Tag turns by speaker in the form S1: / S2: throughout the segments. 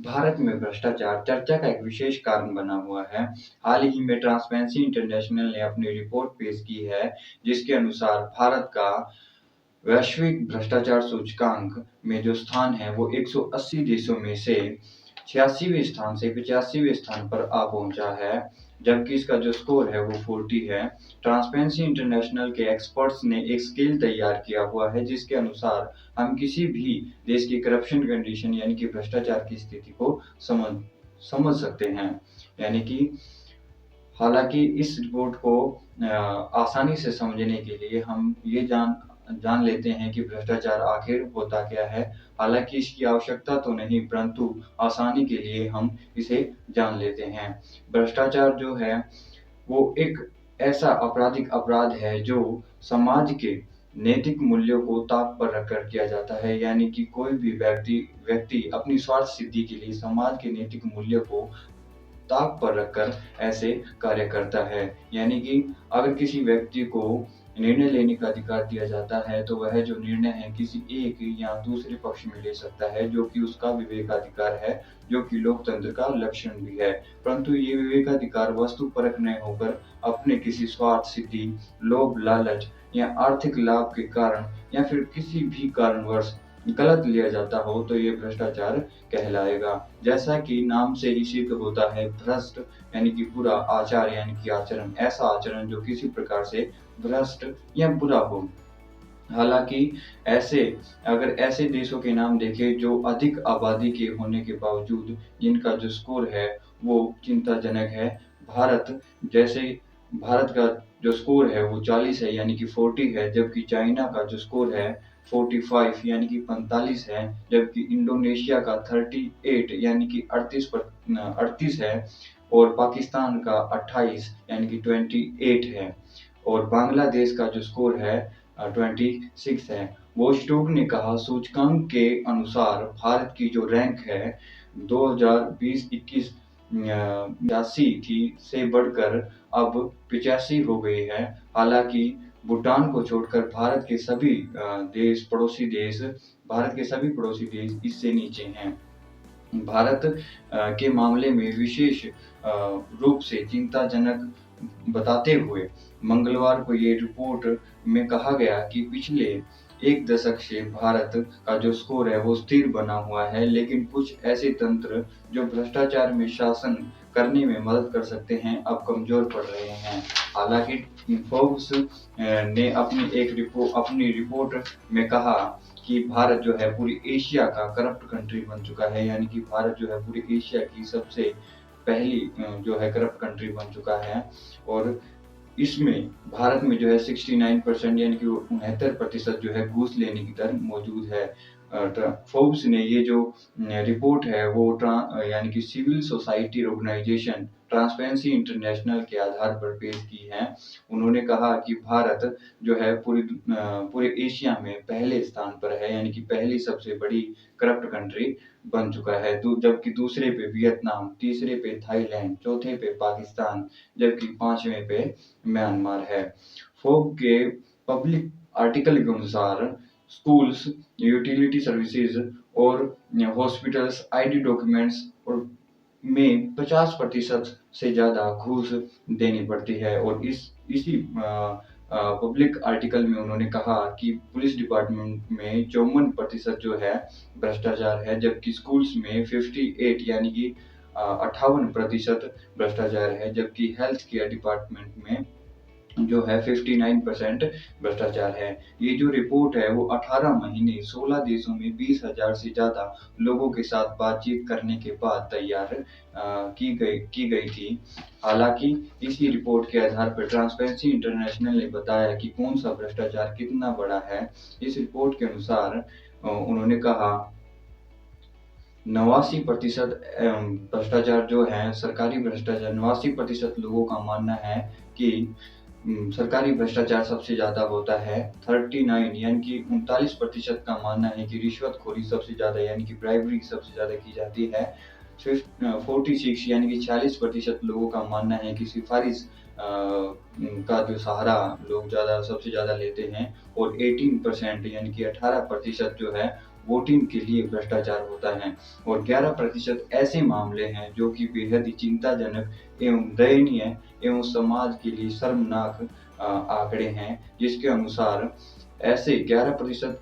S1: भारत में भ्रष्टाचार चर्चा का एक विशेष कारण बना हुआ है। हाल ही में ट्रांसपेरेंसी इंटरनेशनल ने अपनी रिपोर्ट पेश की है, जिसके अनुसार भारत का वैश्विक भ्रष्टाचार सूचकांक में जो स्थान है, वो 180 देशों में से 86वें स्थान से 85वें स्थान पर आ पहुंचा है, जबकि इसका जो स्कोर है वो 40 है। ट्रांसपेरेंसी इंटरनेशनल के एक्सपर्ट्स ने एक स्केल तैयार किया हुआ है, जिसके अनुसार हम किसी भी देश की करप्शन कंडीशन यानी कि भ्रष्टाचार की स्थिति को समझ समझ सकते हैं। यानी कि हालांकि इस रिपोर्ट को आसानी से समझने के लिए हम ये जान लेते हैं कि भ्रष्टाचार आखिर होता क्या है। हालांकि इसकी आवश्यकता तो नहीं, परंतु आसानी के लिए हम इसे जान लेते हैं। भ्रष्टाचार जो है वो एक ऐसा आपराधिक अपराध है जो समाज के नैतिक मूल्यों को ताक पर रखकर किया जाता है। यानी कि कोई भी व्यक्ति अपनी स्वार्थ सिद्धि के लिए समाज के नैतिक मूल्यों को ताक पर रखकर ऐसे कार्य करता है। यानी कि अगर किसी व्यक्ति को निर्णय लेने का अधिकार दिया जाता है, तो वह जो निर्णय है किसी एक या दूसरे पक्ष में ले सकता है, जो कि उसका विवेकाधिकार है, जो कि लोकतंत्र का लक्षण भी है। परंतु ये विवेकाधिकार वस्तुपरक न होकर अपने किसी स्वार्थ सिद्धि, लोभ, लालच या आर्थिक लाभ के कारण या फिर किसी भी कारणवश गलत लिया जाता हो, तो ये भ्रष्टाचार कहलाएगा। जैसा कि नाम से ही सिद्ध होता है, भ्रष्ट यानी कि बुरा, आचार यानी कि आचरण, ऐसा आचरण जो किसी प्रकार से भ्रष्ट या बुरा हो। हालांकि ऐसे अगर ऐसे देशों के नाम देखें जो अधिक आबादी के होने के बावजूद जिनका जो स्कोर है वो चिंताजनक है। भारत जैसे भारत का जो स्कोर है वो 40 है, यानी कि 40 है, जबकि चाइना का जो स्कोर है 45 यानी कि 45 है, जबकि इंडोनेशिया का 38 यानी कि 38 है, और पाकिस्तान का 28 यानी कि 28 है, और बांग्लादेश का जो स्कोर है 26 है। वोस्टोक ने कहा, सूचकांक के अनुसार भारत की जो रैंक है 2020-21 82 थी से बढ़कर अब 85 हो गई है। हालांकि भूटान को छोड़कर भारत के सभी पड़ोसी देश इससे नीचे हैं। भारत के मामले में विशेष रूप से चिंताजनक बताते हुए मंगलवार को ये रिपोर्ट में कहा गया कि पिछले एक दशक से भारत का जो स्कोर है वो स्थिर बना हुआ है, लेकिन कुछ ऐसे तंत्र जो भ्रष्टाचार में शासन करने में मदद कर सकते हैं, अब कमजोर पड़ रहे हैं। हालांकि फोर्ब्स ने अपनी रिपोर्ट में कहा कि भारत जो है पूरी एशिया का करप्ट कंट्री बन चुका है। यानी कि भारत जो है पूरी एशिया की सबसे पहली जो है करप्ट कंट्री बन चुका है, और इसमें भारत में जो है 69% यानी कि 69% जो है घूस लेने की दर मौजूद है। फोर्ब्स ने ये जो रिपोर्ट है वो यानी कि civil society organisation transparency international के आधार पर पेश की है। उन्होंने कहा कि भारत जो है पूरे एशिया में पहले स्थान पर है, यानी कि पहली सबसे बड़ी करप्ट कंट्री बन चुका है। जबकि दूसरे पे वियतनाम, तीसरे पे थाईलैंड, चौथे पे पाकिस्तान, जबकि पांचवें पे म्यांमार है। फोर्ब के पब्लिक आर्टिकल के अनुसार स्कूल्स, यूटिलिटी सर्विसेज और हॉस्पिटल्स, आईडी डॉक्यूमेंट्स और में 50% से ज्यादा घूस देनी पड़ती है। और इसी पब्लिक आर्टिकल में उन्होंने कहा कि पुलिस डिपार्टमेंट में 54% जो है भ्रष्टाचार है, जबकि स्कूल्स में 58 यानी कि 58% भ्रष्टाचार है, जबकि हेल्थ केयर डिपार्टमेंट में जो है 59% भ्रष्टाचार है। ये जो रिपोर्ट है वो 18 महीने 16 देशों में 20,000 से ज्यादा लोगों के साथ बातचीत करने के बाद तैयार की गई थी। हालांकि इसी रिपोर्ट के आधार पर ट्रांसपेरेंसी इंटरनेशनल ने बताया कि कौन सा भ्रष्टाचार कितना बड़ा है। इस रिपोर्ट के अनुसार उन्होंने कहा 89% भ्रष्टाचार जो है सरकारी भ्रष्टाचार, 89% लोगों का मानना है कि सरकारी भ्रष्टाचार सबसे ज्यादा होता है। 39 यानी कि 39% का मानना है कि रिश्वतखोरी सबसे ज्यादा यानी कि ब्राइबरी सबसे ज्यादा की जाती है। 46 यानी कि 40% लोगों का मानना है कि सिफारिश का जो सहारा लोग सबसे ज्यादा लेते हैं, और 18% यानी कि 18% जो है वोटिंग के लिए भ्रष्टाचार होता है और 11% ऐसे मामले हैं जो कि बेहद ही चिंताजनक एवं दयनीय एवं समाज के लिए शर्मनाक आंकड़े हैं, जिसके अनुसार ऐसे 11%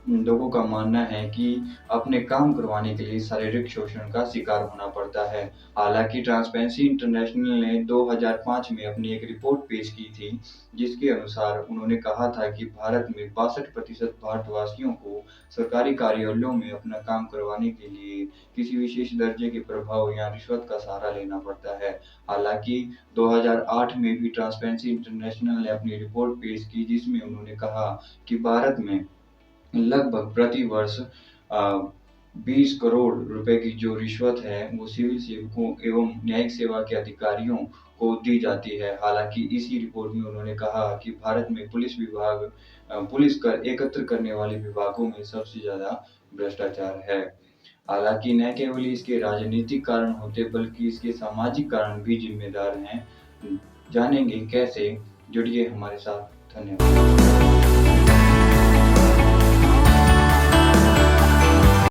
S1: लोगों का मानना है कि अपने काम करवाने के लिए शारीरिक शोषण का शिकार होना पड़ता है। हालाँकि ट्रांसपेरेंसी इंटरनेशनल ने 2005 में अपनी एक रिपोर्ट पेश की थी, जिसके अनुसार उन्होंने कहा था कि भारत में 62% भारतवासियों को सरकारी कार्यालयों में अपना काम करवाने के लिए किसी विशेष दर्जे के प्रभाव या रिश्वत का सहारा लेना पड़ता है। हालाँकि 2008 में भी ट्रांसपेरेंसी इंटरनेशनल ने अपनी रिपोर्ट पेश की, जिसमें उन्होंने कहा कि भारत में लगभग प्रति वर्ष 20 करोड़ रुपए की जो रिश्वत है, वो सिविल सेवकों एवं न्यायिक सेवा के अधिकारियों को दी जाती है। हालाँकि इसी रिपोर्ट में उन्होंने कहा कि भारत में पुलिस कर एकत्र करने वाले विभागों में सबसे ज़्यादा भ्रष्टाचार है। हालाँकि न केवल इसके राजनीतिक कारण होते, बल्कि इसके सामाजिक कारण भी जिम्मेदार हैं। जानेंगे कैसे? जुड़िए हमारे साथ। धन्यवाद।